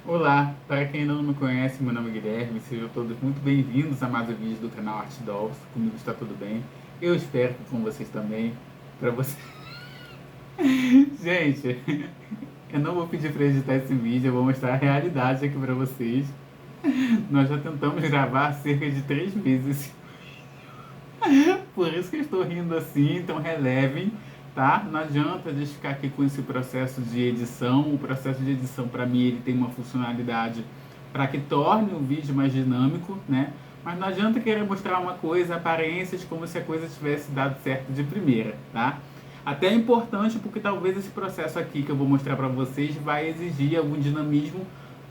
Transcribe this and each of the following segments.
Olá, para quem ainda não me conhece, meu nome é Guilherme, sejam todos muito bem-vindos a mais um vídeo do canal Art Dolls. Comigo está tudo bem, eu espero que com vocês também. Para você, gente, eu não vou pedir para editar esse vídeo, eu vou mostrar a realidade aqui para vocês. Nós já tentamos gravar cerca de 3 meses, por isso que eu estou rindo assim, então relevem, tá? Não adianta a gente ficar aqui com esse processo de edição. O processo de edição, para mim, ele tem uma funcionalidade para que torne o vídeo mais dinâmico, né? Mas não adianta querer mostrar uma coisa, aparências, como se a coisa tivesse dado certo de primeira, tá? Até é importante porque talvez esse processo aqui que eu vou mostrar para vocês vai exigir algum dinamismo,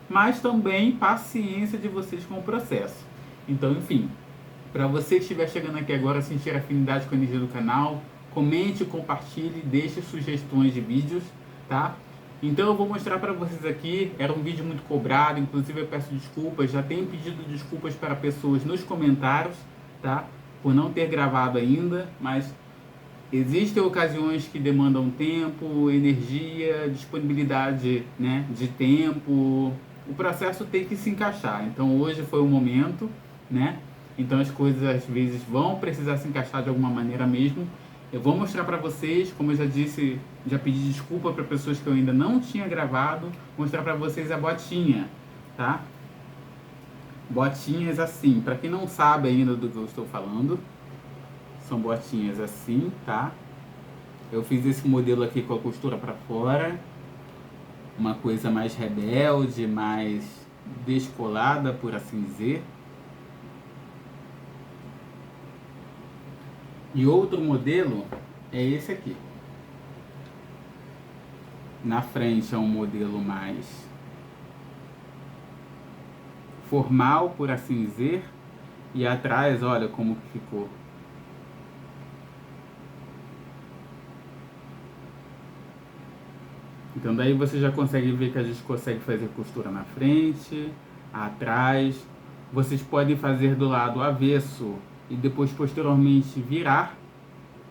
mas também paciência de vocês com o processo. Então, enfim, para você que estiver chegando aqui agora, sentir afinidade com a energia do canal, comente, compartilhe, deixe sugestões de vídeos, tá? Então eu vou mostrar para vocês aqui, era um vídeo muito cobrado, inclusive eu peço desculpas, já tenho pedido desculpas para pessoas nos comentários, tá? Por não ter gravado ainda, mas existem ocasiões que demandam tempo, energia, disponibilidade, né, de tempo. O processo tem que se encaixar. Então hoje foi o momento, né? Então as coisas às vezes vão precisar se encaixar de alguma maneira mesmo. Eu vou mostrar para vocês, como eu já disse, já pedi desculpa para pessoas que eu ainda não tinha gravado, mostrar para vocês a botinha, tá? Botinhas assim, para quem não sabe ainda do que eu estou falando, são botinhas assim, tá? Eu fiz esse modelo aqui com a costura para fora, uma coisa mais rebelde, mais descolada, por assim dizer. E outro modelo é esse aqui. Na frente é um modelo mais formal, por assim dizer, e atrás, olha como que ficou. Então daí você já consegue ver que a gente consegue fazer costura na frente, atrás. Vocês podem fazer do lado avesso e depois posteriormente virar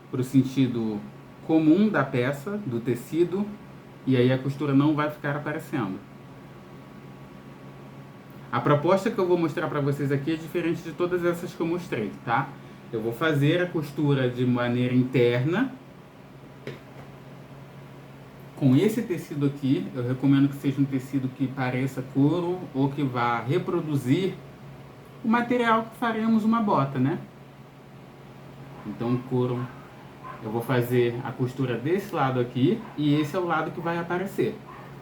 para o sentido comum da peça, do tecido, e aí a costura não vai ficar aparecendo. A proposta que eu vou mostrar para vocês aqui é diferente de todas essas que eu mostrei, tá? Eu vou fazer a costura de maneira interna, com esse tecido aqui. Eu recomendo que seja um tecido que pareça couro ou que vá reproduzir o material que faremos uma bota, né? Então, couro, eu vou fazer a costura desse lado aqui e esse é o lado que vai aparecer.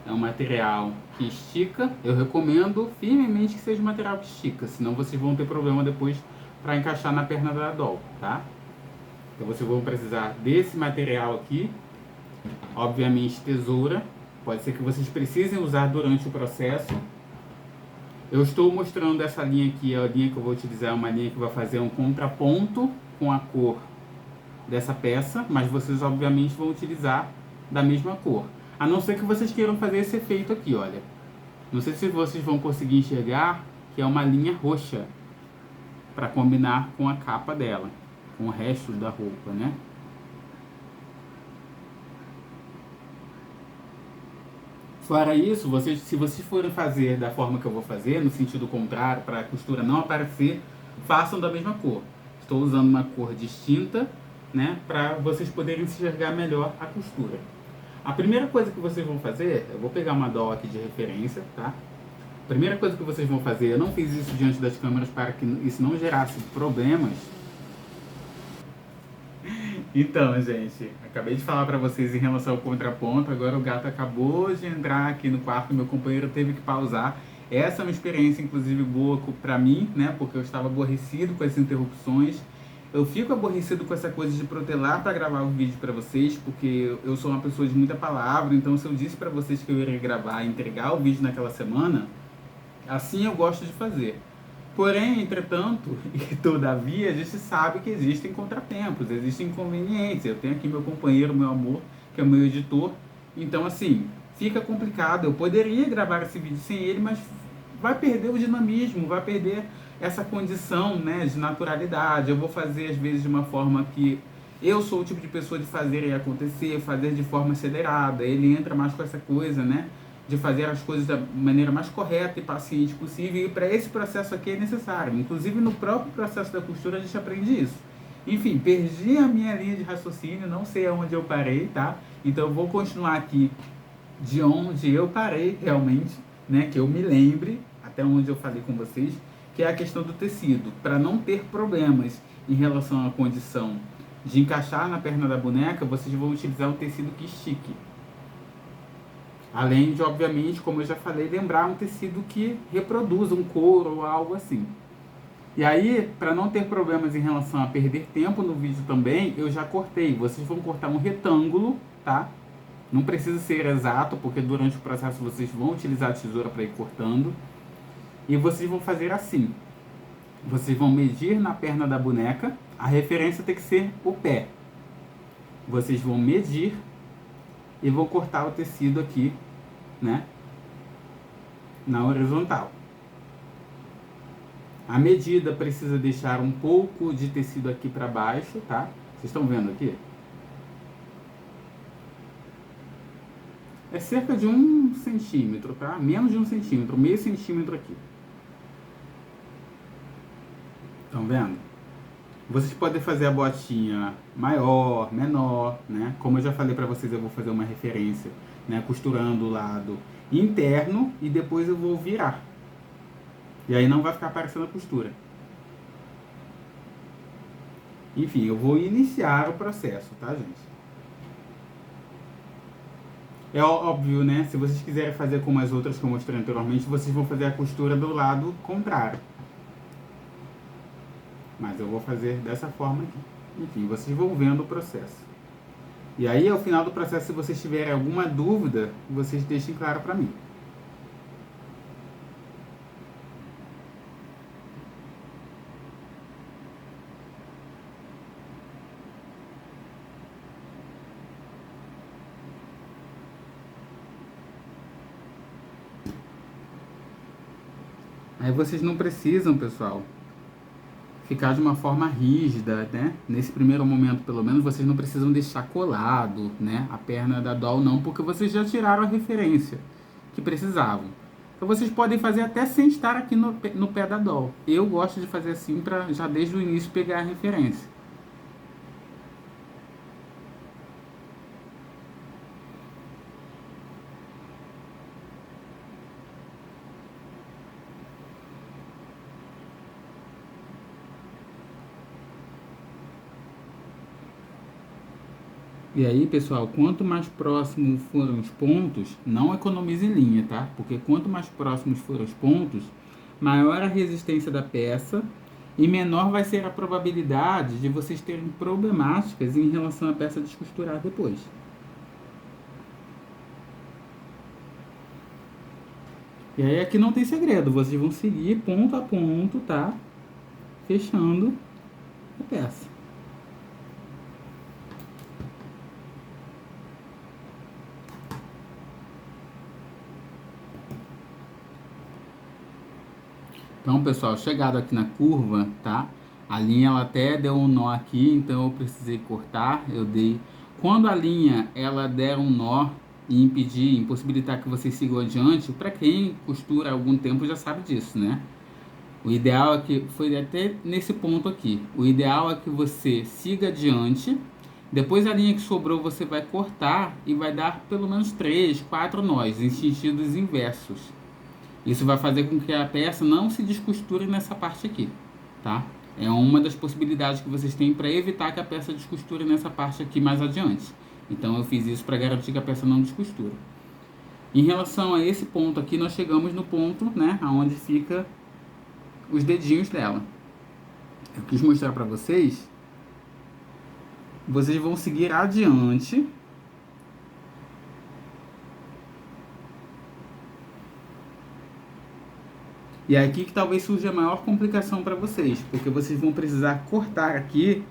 É um material que estica. Eu recomendo firmemente que seja um material que estica, senão vocês vão ter problema depois para encaixar na perna da doll, tá? Então vocês vão precisar desse material aqui. Obviamente tesoura, pode ser que vocês precisem usar durante o processo. Eu estou mostrando essa linha aqui, a linha que eu vou utilizar é uma linha que vai fazer um contraponto com a cor dessa peça, mas vocês obviamente vão utilizar da mesma cor. A não ser que vocês queiram fazer esse efeito aqui, olha. Não sei se vocês vão conseguir enxergar que é uma linha roxa para combinar com a capa dela, com o resto da roupa, né? Fora isso, se vocês forem fazer da forma que eu vou fazer, no sentido contrário, para a costura não aparecer, façam da mesma cor. Estou usando uma cor distinta, né, para vocês poderem enxergar melhor a costura. A primeira coisa que vocês vão fazer, eu vou pegar uma doll aqui de referência, tá? A primeira coisa que vocês vão fazer, eu não fiz isso diante das câmeras para que isso não gerasse problemas. Então, gente, acabei de falar pra vocês em relação ao contraponto, agora o gato acabou de entrar aqui no quarto, meu companheiro teve que pausar. Essa é uma experiência, inclusive, boa pra mim, né, porque eu estava aborrecido com as interrupções. Eu fico aborrecido com essa coisa de protelar pra gravar o vídeo pra vocês, porque eu sou uma pessoa de muita palavra, então se eu disse pra vocês que eu iria gravar e entregar o vídeo naquela semana, assim eu gosto de fazer. Porém, entretanto, e todavia, a gente sabe que existem contratempos, existem inconvenientes. Eu tenho aqui meu companheiro, meu amor, que é o meu editor. Então, assim, fica complicado. Eu poderia gravar esse vídeo sem ele, mas vai perder o dinamismo, vai perder essa condição, né, de naturalidade. Eu vou fazer, às vezes, de uma forma que eu sou o tipo de pessoa de fazer e acontecer, fazer de forma acelerada. Ele entra mais com essa coisa, né, de fazer as coisas da maneira mais correta e paciente possível, e para esse processo aqui é necessário. Inclusive no próprio processo da costura a gente aprende isso. Enfim, perdi a minha linha de raciocínio, não sei aonde eu parei, tá? Então eu vou continuar aqui de onde eu parei realmente, né? Que eu me lembre, até onde eu falei com vocês, que é a questão do tecido, para não ter problemas em relação à condição de encaixar na perna da boneca, vocês vão utilizar um tecido que estique. Além de, obviamente, como eu já falei, lembrar um tecido que reproduza um couro ou algo assim. E aí, para não ter problemas em relação a perder tempo no vídeo também, eu já cortei. Vocês vão cortar um retângulo, tá? Não precisa ser exato, porque durante o processo vocês vão utilizar a tesoura para ir cortando. E vocês vão fazer assim. Vocês vão medir na perna da boneca. A referência tem que ser o pé. Vocês vão medir e vão cortar o tecido aqui, né? Na horizontal. A medida precisa deixar um pouco de tecido aqui para baixo, tá? Vocês estão vendo aqui? É cerca de 1 centímetro, tá? Menos de 1 centímetro, meio centímetro aqui. Estão vendo? Vocês podem fazer a botinha maior, menor, né? Como eu já falei para vocês, eu vou fazer uma referência, né? Costurando o lado interno e depois eu vou virar. E aí não vai ficar aparecendo a costura. Enfim, eu vou iniciar o processo, tá, gente? É óbvio, né? Se vocês quiserem fazer como as outras que eu mostrei anteriormente, vocês vão fazer a costura do lado contrário. Mas eu vou fazer dessa forma aqui. Enfim, vocês vão vendo o processo. E aí, ao final do processo, se vocês tiverem alguma dúvida, vocês deixem claro para mim. Aí vocês não precisam, pessoal, ficar de uma forma rígida, né? Nesse primeiro momento, pelo menos, vocês não precisam deixar colado, né? A perna da doll não, porque vocês já tiraram a referência que precisavam. Então vocês podem fazer até sem estar aqui no pé da doll. Eu gosto de fazer assim para já desde o início pegar a referência. E aí, pessoal, quanto mais próximos forem os pontos, não economize linha, tá? Porque quanto mais próximos forem os pontos, maior a resistência da peça e menor vai ser a probabilidade de vocês terem problemáticas em relação à peça descosturar depois. E aí aqui não tem segredo, vocês vão seguir ponto a ponto, tá? Fechando a peça. Então, pessoal, chegado aqui na curva, tá? A linha ela até deu um nó aqui, então eu precisei cortar, eu dei. Quando a linha ela der um nó e impedir, impossibilitar que vocês sigam adiante, para quem costura há algum tempo já sabe disso, né? O ideal é que, foi até nesse ponto aqui, o ideal é que você siga adiante, depois a linha que sobrou você vai cortar e vai dar pelo menos 3, 4 nós em sentidos inversos. Isso vai fazer com que a peça não se descosture nessa parte aqui, tá? É uma das possibilidades que vocês têm para evitar que a peça descosture nessa parte aqui mais adiante. Então eu fiz isso para garantir que a peça não descostura. Em relação a esse ponto aqui, nós chegamos no ponto, né, onde fica os dedinhos dela. Eu quis mostrar para vocês. Vocês vão seguir adiante. E é aqui que talvez surja a maior complicação para vocês, porque vocês vão precisar cortar aqui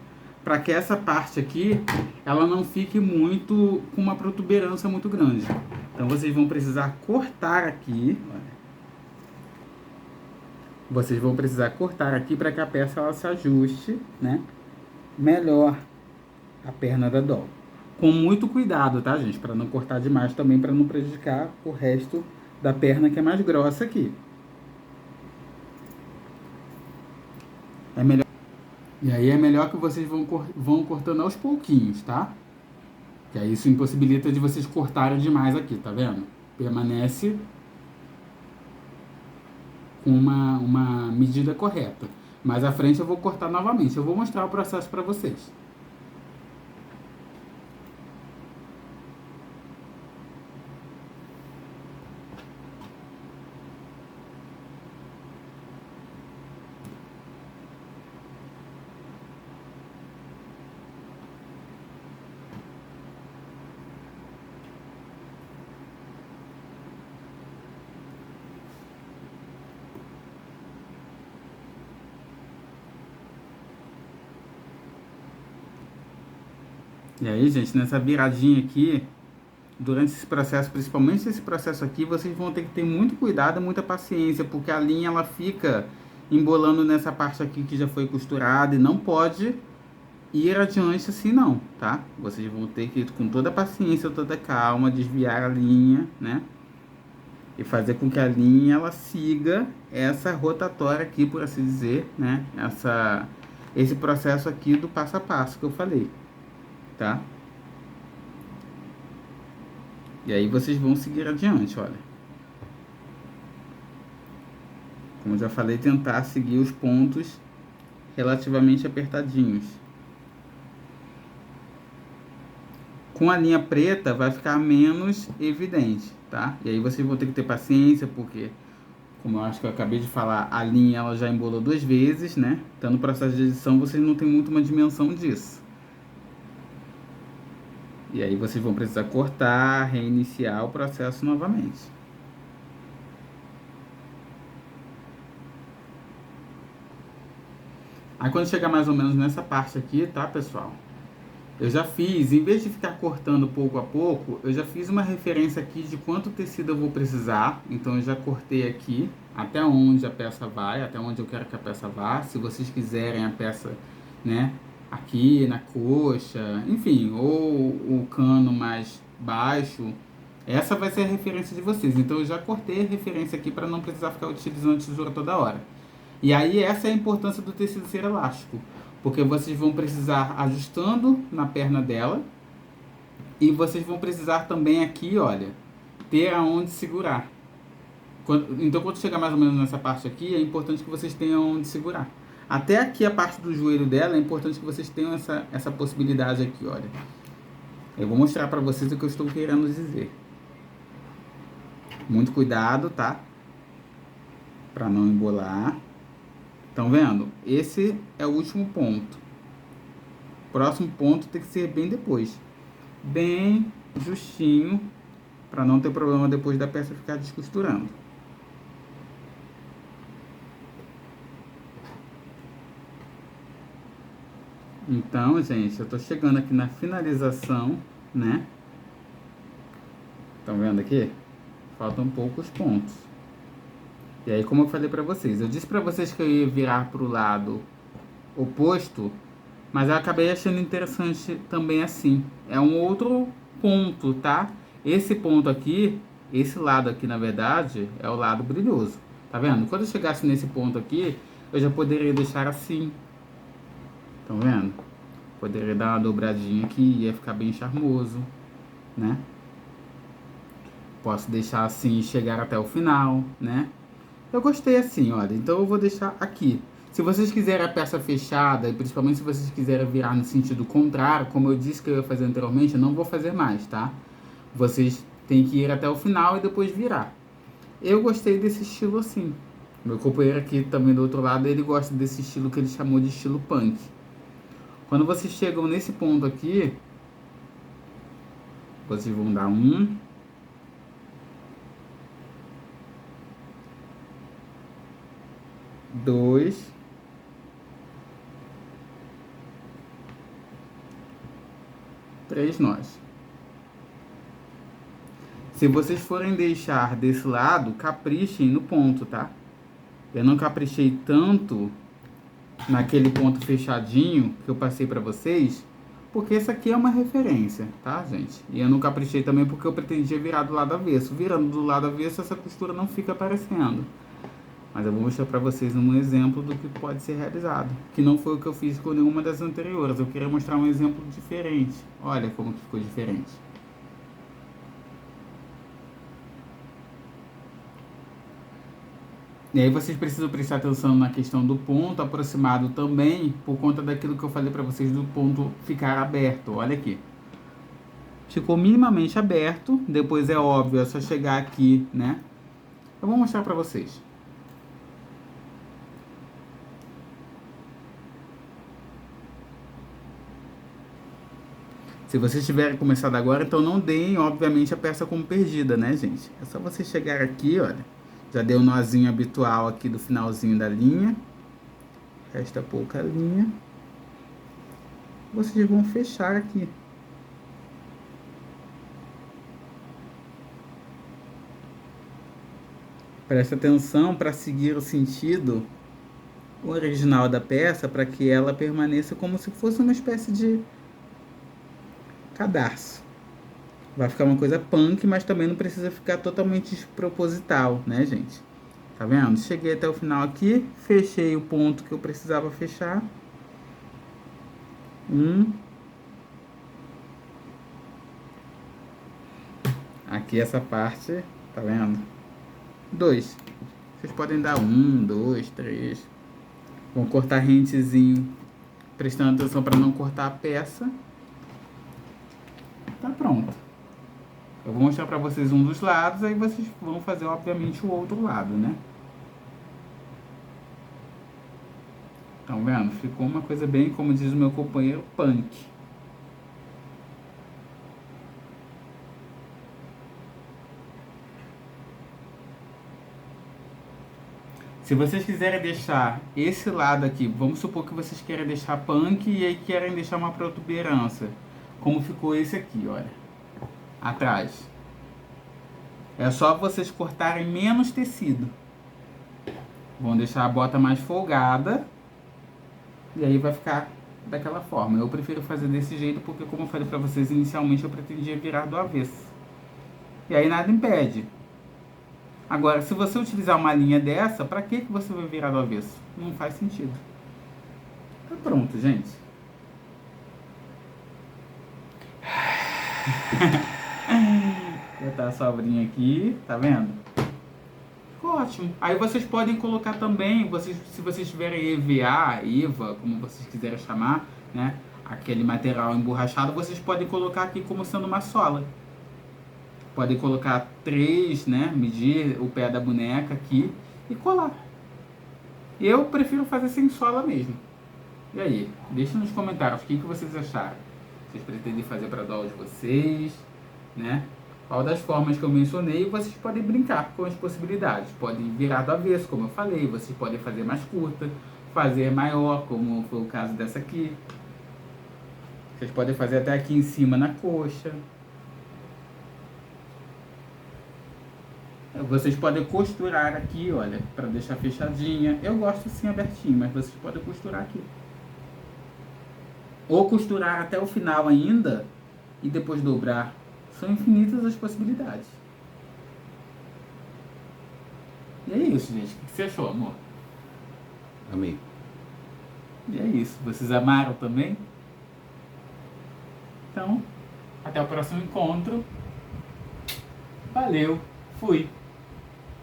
para que essa parte aqui ela não fique muito com uma protuberância muito grande. Então vocês vão precisar cortar aqui. Vocês vão precisar cortar aqui para que a peça ela se ajuste, né, melhor a perna da doll. com muito cuidado, tá, gente? Para não cortar demais também, para não prejudicar o resto da perna que é mais grossa aqui. É melhor. E aí é melhor que vocês vão cortando aos pouquinhos, tá? Que aí isso impossibilita de vocês cortarem demais aqui, tá vendo? Permanece com uma medida correta. Mas à frente eu vou cortar novamente. Eu vou mostrar o processo para vocês. E aí, gente, nessa viradinha aqui, durante esse processo, principalmente esse processo aqui, vocês vão ter que ter muito cuidado, muita paciência, porque a linha ela fica embolando nessa parte aqui que já foi costurada e não pode ir adiante assim não, tá? Vocês vão ter que, com toda a paciência, toda a calma, desviar a linha, né? E fazer com que a linha ela siga essa rotatória aqui, por assim dizer, né? Esse processo aqui do passo a passo que eu falei, tá? E aí vocês vão seguir adiante, olha. Como eu já falei, tentar seguir os pontos relativamente apertadinhos. Com a linha preta vai ficar menos evidente, tá? E aí vocês vão ter que ter paciência, porque, como eu acho que eu acabei de falar, a linha ela já embolou 2 vezes, né? Então no processo de edição vocês não tem muito uma dimensão disso. E aí vocês vão precisar cortar, reiniciar o processo novamente. Aí quando chegar mais ou menos nessa parte aqui, tá, pessoal? Eu já fiz, em vez de ficar cortando pouco a pouco, eu já fiz uma referência aqui de quanto tecido eu vou precisar. Então eu já cortei aqui até onde a peça vai, até onde eu quero que a peça vá. Se vocês quiserem a peça, né, aqui na coxa, enfim, ou o cano mais baixo, essa vai ser a referência de vocês. Então eu já cortei a referência aqui para não precisar ficar utilizando a tesoura toda hora. E aí essa é a importância do tecido ser elástico, porque vocês vão precisar ajustando na perna dela e vocês vão precisar também aqui, olha, ter aonde segurar. Então quando chegar mais ou menos nessa parte aqui, é importante que vocês tenham onde segurar. Até aqui a parte do joelho dela, é importante que vocês tenham essa possibilidade aqui, olha. Eu vou mostrar para vocês o que eu estou querendo dizer. Muito cuidado, tá? Para não embolar. Estão vendo? Esse é o último ponto. O próximo ponto tem que ser bem depois. Bem justinho, para não ter problema depois da peça ficar descosturando. Então, gente, eu tô chegando aqui na finalização, né? Estão vendo aqui? Faltam poucos pontos. E aí, como eu falei pra vocês, eu disse pra vocês que eu ia virar pro lado oposto, mas eu acabei achando interessante também assim. É um outro ponto, tá? Esse ponto aqui, esse lado aqui, na verdade, é o lado brilhoso. Tá vendo? Quando eu chegasse nesse ponto aqui, eu já poderia deixar assim. Estão vendo? Poderia dar uma dobradinha aqui, ia ficar bem charmoso, né? Posso deixar assim e chegar até o final, né? Eu gostei assim, olha, então eu vou deixar aqui. Se vocês quiserem a peça fechada, e principalmente se vocês quiserem virar no sentido contrário, como eu disse que eu ia fazer anteriormente, eu não vou fazer mais, tá? Vocês têm que ir até o final e depois virar. Eu gostei desse estilo assim. Meu companheiro aqui também do outro lado, ele gosta desse estilo que ele chamou de estilo punk. Quando vocês chegam nesse ponto aqui, vocês vão dar 2, 3 nós. Se vocês forem deixar desse lado, caprichem no ponto, tá? Eu não caprichei tanto naquele ponto fechadinho que eu passei pra vocês, porque essa aqui é uma referência, tá, gente? E eu não caprichei também porque eu pretendia virar do lado avesso. Virando do lado avesso, essa costura não fica aparecendo. Mas eu vou mostrar pra vocês um exemplo do que pode ser realizado. Que não foi o que eu fiz com nenhuma das anteriores. Eu queria mostrar um exemplo diferente. Olha como que ficou diferente. E aí vocês precisam prestar atenção na questão do ponto aproximado também, por conta daquilo que eu falei pra vocês do ponto ficar aberto. Olha aqui. Ficou minimamente aberto. Depois é óbvio, é só chegar aqui, né? Eu vou mostrar pra vocês. Se vocês tiverem começado agora, então não deem, obviamente, a peça como perdida, né, gente? É só você chegar aqui, olha. Já deu o nozinho habitual aqui do finalzinho da linha. Resta pouca linha. Vocês vão fechar aqui. Presta atenção para seguir o sentido original da peça, para que ela permaneça como se fosse uma espécie de cadarço. Vai ficar uma coisa punk, mas também não precisa ficar totalmente desproposital, né, gente? Tá vendo? Cheguei até o final aqui, fechei o ponto que eu precisava fechar. Aqui essa parte, tá vendo? 2. Vocês podem dar 1, 2, 3. Vão cortar rentezinho, prestando atenção para não cortar a peça. Tá pronto. Eu vou mostrar para vocês um dos lados, aí vocês vão fazer, obviamente, o outro lado, né? Estão vendo? Ficou uma coisa bem, como diz o meu companheiro, punk. Se vocês quiserem deixar esse lado aqui, vamos supor que vocês querem deixar punk e aí querem deixar uma protuberância. Como ficou esse aqui, olha. Atrás. É só vocês cortarem menos tecido. Vão deixar a bota mais folgada. E aí vai ficar daquela forma. Eu prefiro fazer desse jeito porque, como eu falei pra vocês inicialmente, eu pretendia virar do avesso. E aí nada impede. Agora, se você utilizar uma linha dessa, pra que você vai virar do avesso? Não faz sentido. Tá pronto, gente. Vou botar a sobrinha aqui, tá vendo? Ficou ótimo. Aí vocês podem colocar também, se vocês tiverem EVA, como vocês quiserem chamar, né? Aquele material emborrachado, vocês podem colocar aqui como sendo uma sola. Podem colocar 3, né? Medir o pé da boneca aqui e colar. Eu prefiro fazer sem sola mesmo. E aí? Deixa nos comentários o que vocês acharam. Vocês pretendem fazer para doll de vocês, né? Qual das formas que eu mencionei, vocês podem brincar com as possibilidades. Podem virar do avesso, como eu falei. Vocês podem fazer mais curta, fazer maior, como foi o caso dessa aqui. Vocês podem fazer até aqui em cima na coxa. Vocês podem costurar aqui, olha, para deixar fechadinha. Eu gosto assim abertinho, mas vocês podem costurar aqui. Ou costurar até o final ainda e depois dobrar. São infinitas as possibilidades. E é isso, gente. O que você achou, amor? Amei. E é isso. Vocês amaram também? Então, até o próximo encontro. Valeu. Fui.